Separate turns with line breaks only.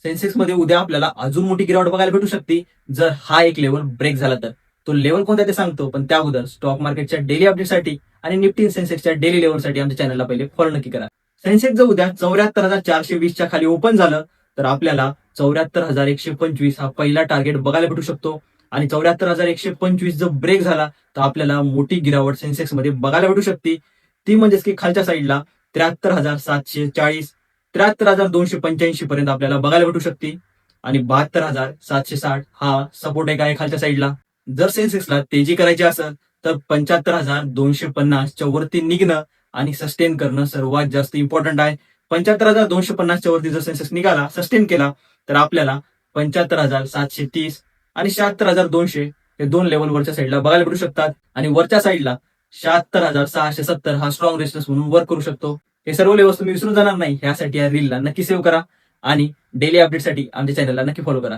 Sensex मध्ये उद्या आपल्याला अजून मोठी गिरावट बघायला भेटू शकते जर हा एक लेवल ब्रेक झाला तर. तो लेवल कोणता ते सांगतो, पण त्या अगोदर स्टॉक मार्केटच्या डेली अपडेटसाठी आणि निफ्टी सेन्सेक्सच्या डेली लेवलसाठी आमच्या चॅनलला पहिले फॉलो नक्की करा. सेन्सेक्स जर उद्या 74,420च्या खाली ओपन झालं तर आपल्याला 74,125 हा पहिला टार्गेट बघायला भेटू शकतो. आणि 74,125 जर ब्रेक झाला तर आपल्याला मोठी गिरावट सेन्सेक्स मध्ये बघायला भेटू शकते. ती म्हणजेच की खालच्या साईडला 73,740, 73,285 पर्यंत आपल्याला बघायला भेटू शकते. आणि 72,760 हा सपोर्ट एक आहे खालच्या साईडला. जर सेन्सेक्सला तेजी करायची असेल तर 75,250च्या वरती निघणं आणि सस्टेन करणं सर्वात जास्त इम्पॉर्टंट आहे. 75,250च्या वरती जर सेन्सेक्स निघाला, सस्टेन केला, तर आपल्याला 75,730 आणि 76,200 हे दोन लेवल वरच्या साईडला बघायला भेटू शकतात. आणि वरच्या साईडला 76,670 हा स्ट्रॉंग रेजिस्टन्स म्हणून वर्क करू शकतो. हे सर्व लेवल्स तुम्ही विसरून जाणार नाही, यासाठी या रीलला नक्की सेव्ह करा आणि डेली अपडेटसाठी आमच्या चॅनलला नक्की फॉलो करा.